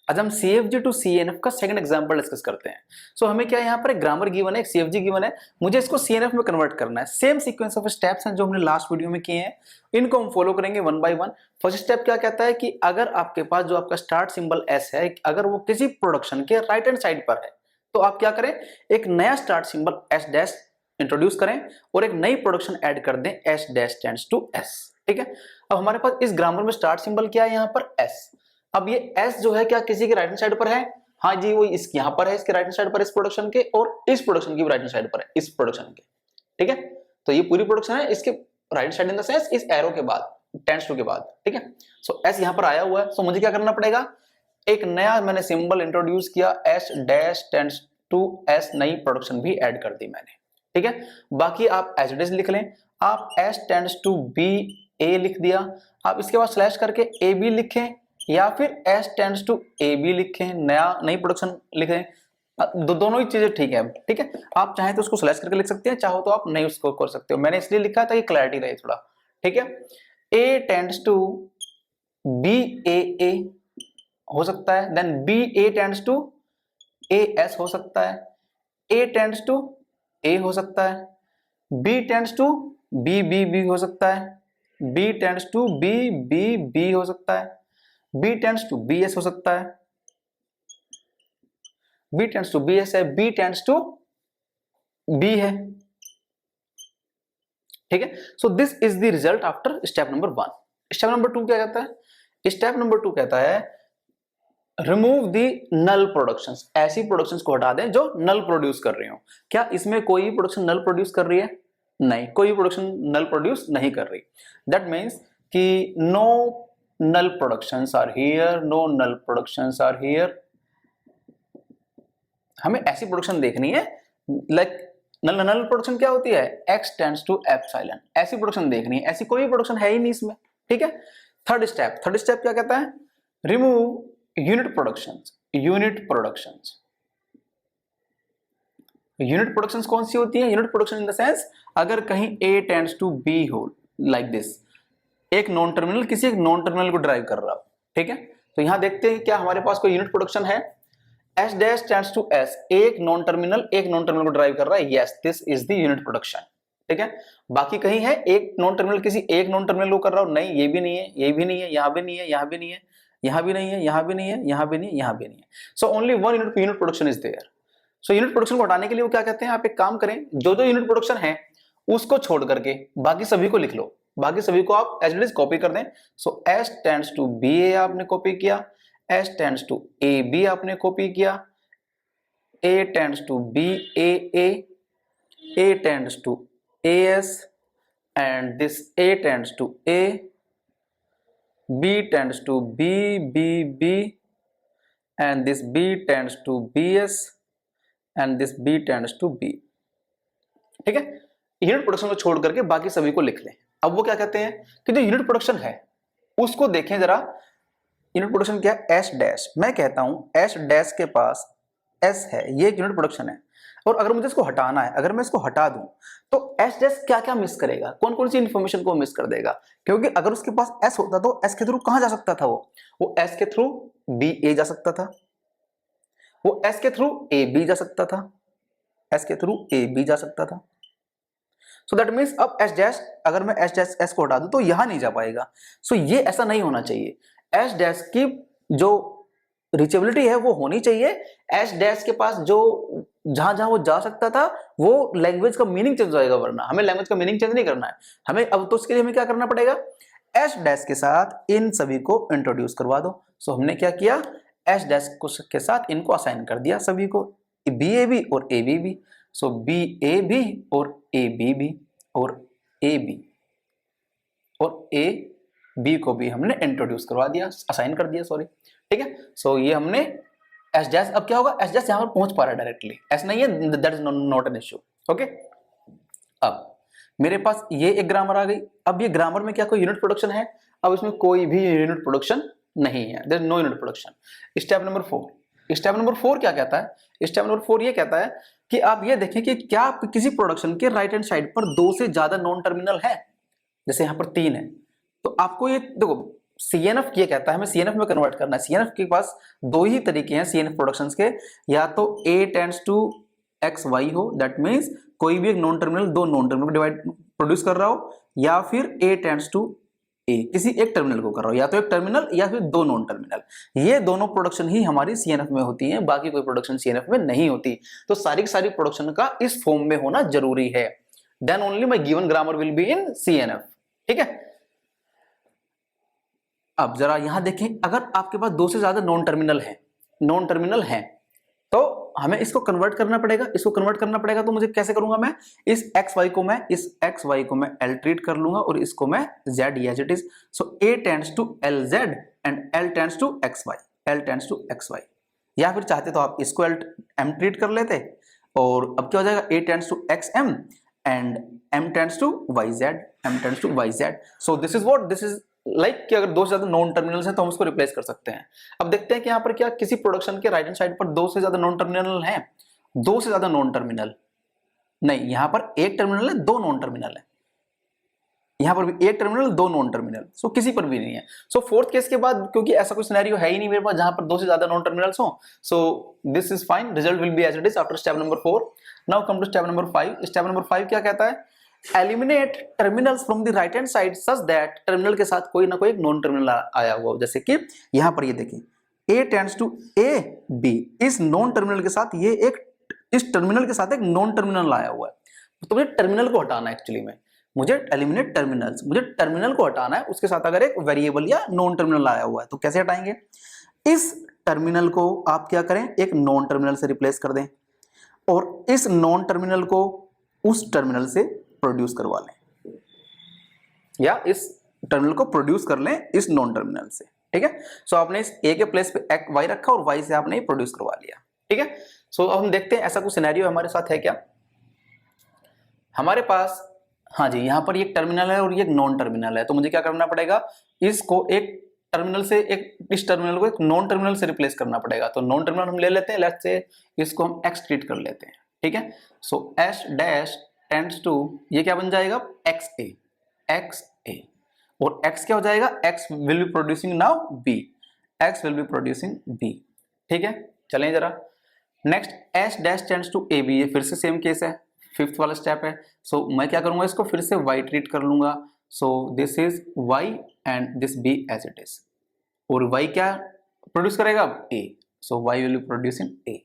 आज हम CFG to CNF का सेकंड एग्जांपल डिस्कस करते हैं। हमें क्या है, यहाँ पर एक ग्रामर गिवन है, एक CFG गिवन है, मुझे इसको CNF में कन्वर्ट करना है। सेम सीक्वेंस ऑफ स्टेप्स हैं जो हमने लास्ट वीडियो में किए हैं, इनको हम फॉलो करेंगे one by one. First step क्या कहता है कि अगर आपके पास जो आपका स्टार्ट सिंबल S है, अगर वो किसी प्रोडक्शन के राइट हैंड साइड पर है, तो आप क्या करें, एक नया start symbol S dash introduce करें और एक नई प्रोडक्शन ऐड कर दें S dash tends to S। ठीक है, अब हमारे पास इस ग्रामर में स्टार्ट सिंबल क्या है, यहाँ पर S। अब ये S जो है क्या किसी के राइट हैंड साइड पर है? हाँ जी, वो इस यहाँ पर है, इसके राइट हैंड साइड पर इस प्रोडक्शन के, और इस प्रोडक्शन की भी राइट हैंड साइड पर है, इस प्रोडक्शन के। ठीक है, तो ये पूरी प्रोडक्शन है, इसके right side in the sense इस एरो के बाद, टेंड्स टू के बाद। ठीक है, सो S यहाँ पर आया हुआ है, सो मुझे क्या करना पड़ेगा, एक नया मैंने सिंबल इंट्रोड्यूस किया, S dash tends to S, नई प्रोडक्शन भी ऐड कर दी मैंने। ठीक है, बाकी आप एज इट इज लिख लें, आप S tends to B A लिख दिया, आप इसके बाद स्लैश करके AB लिखें, या फिर S टेंड्स टू AB लिखें, नई प्रोडक्शन लिखें, दोनों ही चीजें ठीक है। ठीक है, आप चाहें तो उसको स्लैश करके लिख सकते हैं, चाहो तो आप नहीं उसको कर सकते हो, मैंने इसलिए लिखा है ताकि क्लैरिटी रहे थोड़ा। ठीक है, A टेंड्स टू BAA हो सकता है, then BA tends to AS हो सकता है, A टेंड्स टू A हो सकता है, B टेंड्स टू BBB हो सकता है, B टेंड्स टू BBB हो सकता है, B टेंड्स टू BS हो सकता है, B टेंड्स टू BS है, B टेंड्स टू B है। ठीक है, so this is the result after step number 1। Step number 2 क्या कहता है? स्टेप नंबर 2 कहता है रिमूव दी नल प्रोडक्शंस, ऐसी प्रोडक्शंस को हटा दें जो नल प्रोड्यूस कर रही हो। क्या इसमें कोई भी प्रोडक्शन नल प्रोड्यूस कर रही है? नहीं, कोई प्रोडक्शन नल प्रोड्यूस नहीं कर रही। दैट मीन्स कि no null productions are here, no null productions are here। हमें ऐसी प्रोडक्शन देखनी है, लाइक नल प्रोडक्शन क्या होती है, X टेंड्स टू एप्सिलॉन, ऐसी प्रोडक्शन देखनी है, ऐसी कोई प्रोडक्शन है ही नहीं इसमें। ठीक है, थर्ड स्टेप क्या कहता है, remove unit productions. Unit productions कौन सी होती है? Unit production in the sense अगर कहीं A टेंड्स टू B हो, लाइक दिस, एक नॉन टर्मिनल किसी एक नॉन टर्मिनल को ड्राइव कर रहा हो। ठीक है, तो यहां देखते हैं क्या हमारे पास कोई यूनिट प्रोडक्शन है, S dash tends to S, एक नॉन टर्मिनल को ड्राइव कर रहा है, yes this is the unit production. ठीक है, बाकी कहीं है एक नॉन टर्मिनल किसी एक नॉन टर्मिनल को कर रहा हो, नहीं ये भी नहीं है, ये भी नहीं है, यहां भी नहीं है, यहां भी नहीं है, यहां भी नहीं है, यहां भी नहीं है, यहां भी नहीं है, यहां भी नहीं है। So only one unit production is there. So unit production को हटाने के लिए वो क्या कहते हैं, आप एक काम करें, जो जो यूनिट प्रोडक्शन है उसको छोड़ करके बाकी सभी को लिख लो, बाकी सभी को आप एज इट इज कॉपी कर दें। So S tends to BA आपने कॉपी किया, S टेंड्स टू AB आपने कॉपी किया, A tends to BAA, A tends to AS, and this A tends to A, B tends to BBB, and this B tends to BS, and this B tends to B। ठीक है, unit production को छोड़ करके बाकी सभी को लिख लें। अब वो क्या कहते हैं कि जो यूनिट प्रोडक्शन है उसको देखें जरा, यूनिट प्रोडक्शन क्या है, S डैश, मैं कहता हूं S डैश के पास S है, ये एक यूनिट प्रोडक्शन है, और अगर मुझे इसको हटाना है, अगर मैं इसको हटा दूं तो S डैश क्या क्या मिस करेगा, कौन कौन सी इंफॉर्मेशन को मिस कर देगा, क्योंकि अगर उसके पास S होता तो S के थ्रू कहां जा सकता था, वो S के थ्रू BA जा सकता था, वो S के थ्रू AB जा सकता था, S के थ्रू AB जा सकता था। सो दैट मीन्स अब S डैश, अगर मैं S को हटा दूं तो यहां नहीं जा पाएगा। सो ये ऐसा नहीं होना चाहिए, S डैश की जो रीचेबिलिटी है वो होनी चाहिए, S डैश के पास जो जहां जहां वो जा सकता था वो लैंग्वेज का मीनिंग चेंज हो जाएगा, वरना हमें लैंग्वेज का मीनिंग चेंज नहीं करना है हमें। अब तो उसके लिए हमें क्या करना पड़ेगा, S डैश के साथ इन सभी को इंट्रोड्यूस करवा दो। सो हमने क्या किया, S डैश के साथ इनको असाइन कर दिया सभी को, BAB और ABB। सो BAB और ABB और AB और AB को भी हमने इंट्रोड्यूस करवा दिया, असाइन कर दिया, सॉरी। ठीक है, सो ये हमने S डैश, अब क्या होगा, S डैश यहां पर पहुंच पा रहा है डायरेक्टली, S नहीं है, that is not an issue. Okay, अब मेरे पास ये एक ग्रामर आ गई। अब ये ग्रामर में क्या कोई यूनिट प्रोडक्शन है? अब इसमें कोई भी यूनिट प्रोडक्शन नहीं है, there is no unit production. Step number 4 क्या कहता है? स्टेप नंबर 4 ये कहता है कि आप ये देखें कि क्या किसी प्रोडक्शन के राइट हैंड साइड पर 2 से ज्यादा नॉन टर्मिनल है, जैसे यहां पर 3 है, तो आपको ये देखो CNF ये कहता है हमें CNF में कन्वर्ट करना है। CNF के पास दो ही तरीके हैं CNF प्रोडक्शंस के, या तो A टेंड्स टू XY हो, दैट मीन्स कोई भी एक नॉन टर्मिनल दो नॉन टर्मिनल को डिवाइड प्रोड्यूस कर रहा हो, या फिर A टेंड्स टू A किसी एक टर्मिनल को कर रहा हो, या तो एक टर्मिनल या फिर दो नॉन टर्मिनल। ये दोनों प्रोडक्शन ही हमारी CNF में होती हैं, बाकी कोई प्रोडक्शन CNF में नहीं होती। तो सारी की सारी प्रोडक्शन का इस फॉर्म में होना जरूरी है, then only my given grammar will be in CNF। ठीक है, अब जरा यहां देखें, अगर आपके पास दो से ज्यादा नॉन टर्मिनल है तो हमें इसको कन्वर्ट करना पड़ेगा। इसको कन्वर्ट करना पड़ेगा तो मुझे कैसे करूंगा, मैं इस XY को मैं L ट्रीट कर लूंगा और इसको मैं Z as it is. So A tends to LZ and L tends to XY। या फिर चाहते तो आप इसको M ट्रीट कर लेते, और अब क्या हो जाएगा, A tends to XM and M tends to YZ। So this is like कि अगर दो से ज्यादा नॉन टर्मिनल्स हैं तो हम उसको रिप्लेस कर सकते हैं। अब देखते हैं कि यहाँ पर क्या किसी प्रोडक्शन के राइट हैंड साइड पर दो से ज्यादा नॉन टर्मिनल हैं। दो से ज्यादा नॉन टर्मिनल नहीं, यहाँ पर एक टर्मिनल है, दो नॉन टर्मिनल है। यहाँ पर भी एक टर्मिनल दो नॉन टर्मिनल, सो किसी पर भी नहीं है। सो फोर्थ केस के बाद क्योंकि ऐसा कोई सिनेरियो है ही नहीं मेरे पास जहां पर दो से ज्यादा नॉन टर्मिनल्स हो, so this is fine, result will be as it is after step number 4। Now come to step number 5। Step number 5 क्या कहता है, eliminate terminals from the right hand side such that terminal के साथ कोई ना कोई एक नॉन टर्मिनल आया हुआ हो। जैसे कि यहां पर ये देखिए, A tends to A B, इस नॉन टर्मिनल के साथ ये एक इस टर्मिनल के साथ एक नॉन टर्मिनल आया हुआ है। तो मुझे टर्मिनल को हटाना है, एक्चुअली में मुझे एलिमिनेट टर्मिनल्स, मुझे टर्मिनल को हटाना है, उसके साथ अगर एक वेरिएबल या नॉन टर्मिनल आया हुआ है तो कैसे हटाएंगे। इस टर्मिनल को आप क्या करें, एक नॉन टर्मिनल से रिप्लेस कर दें, और इस नॉन टर्मिनल को उस टर्मिनल से प्रोड्यूस करवा लें, या इस टर्मिनल को प्रोड्यूस कर लें इस नॉन टर्मिनल से। ठीक है, सो आपने इस A के प्लेस पे Y रखा और Y से आपने प्रोड्यूस करवा लिया। ठीक है, सो अब हम देखते हैं ऐसा कुछ सिनेरियो हमारे साथ है क्या। हमारे पास, हाँ जी, यहां पर ये एक टर्मिनल है और ये एक नॉन टर्मिनल है, तो मुझे क्या करना पड़ेगा, इसको एक टर्मिनल से इस टर्मिनल को एक नॉन टर्मिनल से रिप्लेस करना पड़ेगा। तो नॉन टर्मिनल हम ले लेते हैं, लेट्स से इसको हम X ट्रीट कर लेते हैं। ठीक है, सो S डैश टेंड्स टू, ये क्या बन जाएगा, XA, और X क्या हो जाएगा, X will be producing now B, X will be producing B। ठीक है, चलें जरा next, S dash tends to AB, ये फिर से सेम केस है, फिफ्थ वाला स्टेप है। सो मैं क्या करूंगा, इसको फिर से Y ट्रीट कर लूंगा। So this is Y and this B as it is, और Y क्या प्रोड्यूस करेगा, A, so Y will be producing A।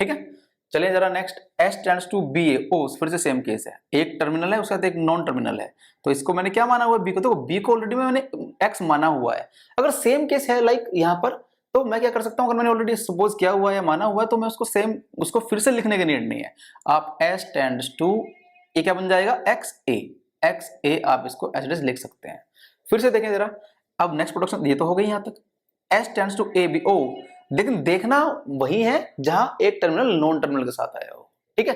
ठीक है, चलिए जरा next, S tends to BA, ओ फिर से सेम केस है, एक टर्मिनल है उसके साथ एक नॉन टर्मिनल है, तो इसको मैंने क्या माना हुआ है, B को, तो B को ऑलरेडी मैंने X माना हुआ है। अगर सेम केस है लाइक यहाँ पर, तो मैं क्या कर सकता हूँ, अगर मैंने ऑलरेडी सपोज किया हुआ है, माना हुआ है, तो मैं उसको सेम, उसको फिर से लिखने की नीड नहीं है। आप S टेंड्स टू, ये क्या बन जाएगा, XA आप इसको एज इट इज लिख सकते हैं। फिर से देखें जरा, अब नेक्स्ट प्रोडक्शन ये तो हो गई यहाँ तक, S टेंड्स टू AB, ओ लेकिन देखना वही है जहां एक टर्मिनल नॉन टर्मिनल के साथ आया हो। ठीक है,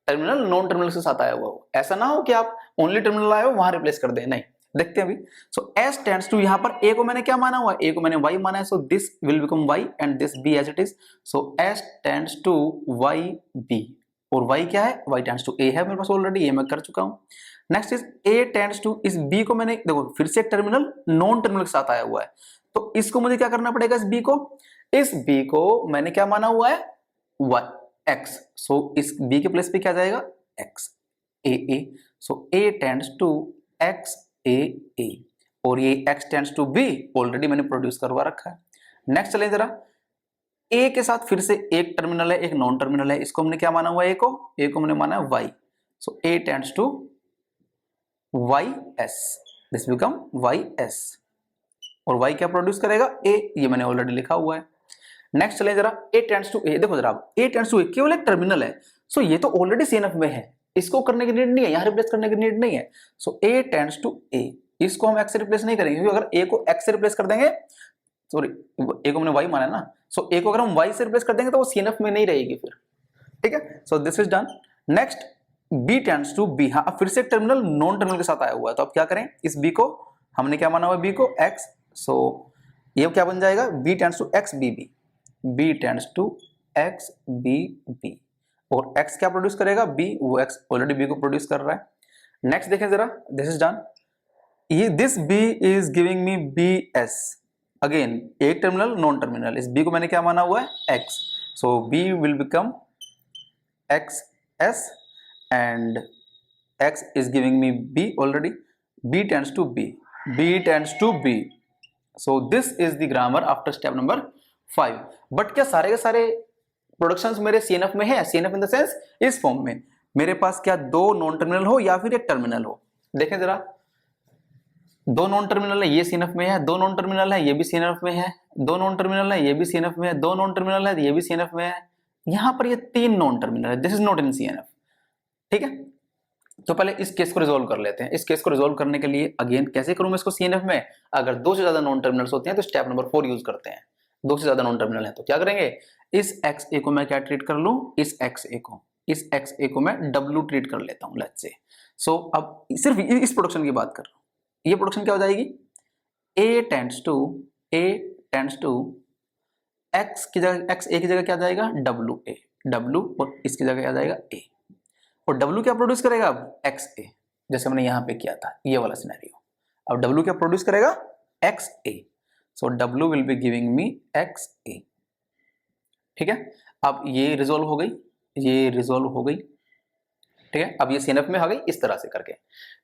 टर्मिनल नॉन टर्मिनल के साथ आया हुआ हो, ऐसा ना हो कि आप ओनली टर्मिनल आए हो वहां रिप्लेस कर दें, नहीं। देखते हैं अभी। सो S टेंड्स टू, यहां पर A को मैंने क्या माना हुआ है, A को मैंने Y माना है, so this will become Y and this B as it is. So S tends to YB, और Y क्या है, Y टेंड्स टू A है मेरे पास ऑलरेडी, ये मैं कर चुका हूं। Next is A tends to, इस B को मैंने, देखो फिर से एक टर्मिनल नॉन टर्मिनल के साथ आया हुआ है, तो इसको मुझे क्या करना पड़ेगा, इस B को मैंने क्या माना हुआ है, X, सो इस B के प्लेस पे क्या जाएगा, X A, so A tends to X A, और ये X tends to B already मैंने प्रोड्यूस करवा रखा है। नेक्स्ट चले जरा, A के साथ फिर से एक टर्मिनल है, एक नॉन टर्मिनल है, इसको हमने क्या माना हुआ है, A को हमने माना है Y, so A tends to YS, this become YS, और Y क्या प्रोड्यूस करेगा, A, ये मैंने ऑलरेडी लिखा हुआ है। नेक्स्ट चले जरा, A टेंड्स टू A, देखो जरा A टेंड्स टू A केवल एक टर्मिनल है, सो ये तो ऑलरेडी CNF में है, इसको करने की नीड नहीं है, यहाँ रिप्लेस करने की नीड नहीं है। सो A टेंड्स टू A, इसको हम X से रिप्लेस नहीं करेंगे, क्योंकि अगर A को X से रिप्लेस कर देंगे, सॉरी A को हमने Y माना है ना, सो A को अगर हम Y से रिप्लेस कर देंगे तो वो CNF में नहीं रहेगी फिर। ठीक है, so this is done. Next B tends to B, हाँ फिर से एक टर्मिनल नॉन टर्मिनल के साथ आया हुआ है, तो अब क्या करें, इस B को हमने क्या माना हुआ है, B को X, सो ये क्या बन जाएगा, B tends to XBB, B tends to XBB, और X क्या प्रोड्यूस करेगा, B, वो X ऑलरेडी B को प्रोड्यूस कर रहा है। नेक्स्ट देखें जरा, दिस इज डन। ये this B is giving me BS, again एक टर्मिनल नॉन टर्मिनल, इस B को मैंने क्या माना हुआ है X, so B will become XS and X is giving me B already, B tends to B, B tends to B, so this is the grammar after step number 5. But क्या सारे के सारे प्रोडक्शंस मेरे CNF में है? CNF in the sense इस form में मेरे पास क्या दो नॉन टर्मिनल हो या फिर एक टर्मिनल हो? देखें जरा, दो नॉन टर्मिनल है, ये CNF में है, दो नॉन टर्मिनल है, ये भी CNF में है, दो नॉन टर्मिनल है, ये भी CNF में है, दो नॉन टर्मिनल है, ये भी CNF में है, यहां पर ये तीन नॉन टर्मिनल है, this is not in CNF। ठीक है, तो पहले इस केस को रिजोल्व कर लेते हैं। इस केस को रिजोल्व करने के लिए अगेन कैसे करूं मैं इसको CNF में? अगर दो से ज्यादा नॉन टर्मिनल्स होते हैं तो स्टेप नंबर 4 यूज करते हैं। दो से ज्यादा नॉन टर्मिनल है तो क्या करेंगे, इस XA को मैं क्या ट्रीट कर लूं, इस XA को मैं W ट्रीट कर लेता हूं, लेट्स से। सो अब सिर्फ इस प्रोडक्शन की बात कर रहा हूं, ये प्रोडक्शन क्या हो जाएगी, A टेंड्स टू X की जगह, XA की जगह क्या जाएगा, W, और इसकी जगह क्या जाएगा A, और W क्या प्रोड्यूस करेगा अब, XA, जैसे हमने यहां पे किया था ये वाला सिनेरियो। अब W क्या प्रोड्यूस करेगा, XA, so W will be giving me XA। ठीक है, अब ये रिजोल्व हो गई, ठीक है, अब ये CNF में आ गई इस तरह से करके।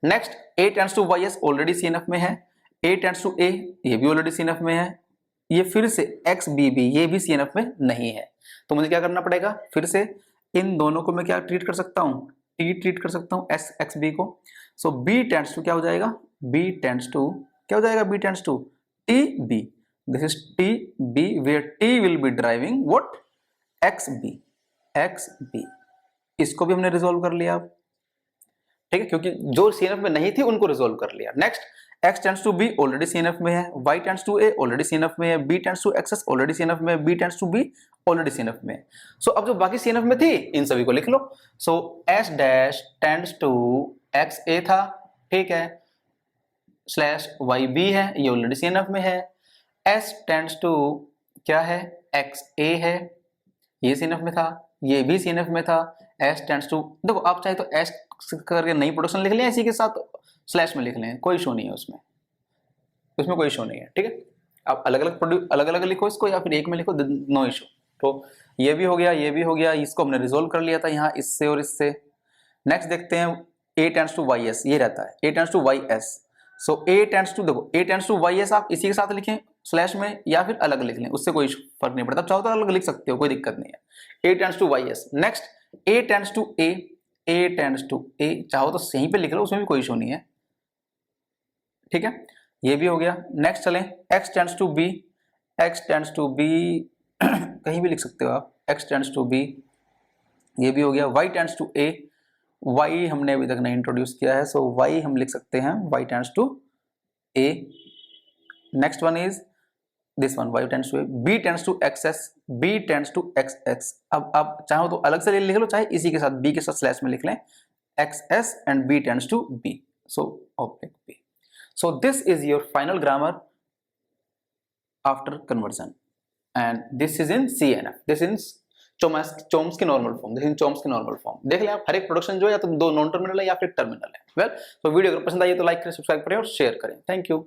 Next A tends to YS already CNF में है, A टेंड्स टू A ये भी ऑलरेडी CNF में है, ये फिर से XBB ये भी CNF में नहीं है, तो मुझे क्या करना पड़ेगा, फिर से इन दोनों को मैं क्या ट्रीट कर सकता हूँ, T ट्रीट कर सकता हूँ XB को। सो B टेंड्स टू क्या हो जाएगा, B tends to TB, this is TB where T will be driving what, XB, इसको भी हमने रिजोल्व कर लिया। ठीक है, क्योंकि जो CNF में नहीं थी उनको रिजोल्व कर लिया। Next X tends to B already CNF में है, Y tends to A already CNF में है, B tends to XS already CNF में है, B tends to B already CNF में है। सो अब जो बाकी CNF में थी इन सभी को लिख लो। So S dash tends to XA था, ठीक है, स्लैश YB है, ये ऑलरेडी CNF में है। S टेंड्स टू क्या है, XA है, ये CNF में था, ये भी CNF में था। S टेंड्स टू, देखो आप चाहे तो S करके नई प्रोडक्शन लिख लें, इसी के साथ स्लैश में लिख लें, कोई इशू नहीं है उसमें कोई इशू नहीं है। ठीक है, आप अलग अलग लिखो इसको या फिर एक में लिखो, नो इशू। तो ये भी हो गया, इसको हमने रिजोल्व कर लिया था यहाँ इससे और इससे। नेक्स्ट देखते हैं A टेंड्स टू YS, ये रहता है A tends to YS। So A tends to, देखो A टेंड्स टू YS आप इसी के साथ लिखें स्लैश में या फिर अलग लिख लें, उससे कोई फर्क नहीं पड़ता, चाहो तो अलग लिख सकते हो, कोई दिक्कत नहीं है। A tends to YS। Next A tends to A, चाहो तो सही पे लिख लो, उसमें भी कोई इशू नहीं है। ठीक है, ये भी हो गया। नेक्स्ट चलें, X टेंड्स टू B, कहीं भी लिख सकते हो आप, X टेंड्स टू B, ये भी हो गया। Y tends to A, Y हमने अभी तक नहीं इंट्रोड्यूस किया है, सो Y हम लिख सकते हैं Y tends to A। Next one is this one, Y tends to A, B tends to XS, B tends to XX। अब आप चाहो तो अलग से लिख लो, चाहे इसी के साथ B के साथ स्लैश में लिख लें, XS and B tends to B, so object B. So this is your final grammar after conversion, and this is in CNF, this is Chomsky normal form, this is Chomsky normal form। देख लें आप, हर एक production जो है या तो दो non terminal है या फिर टर्मिनल है। वेल, तो वीडियो अगर पसंद आई तो लाइक करें, सब्सक्राइब करें और शेयर करें। Thank you.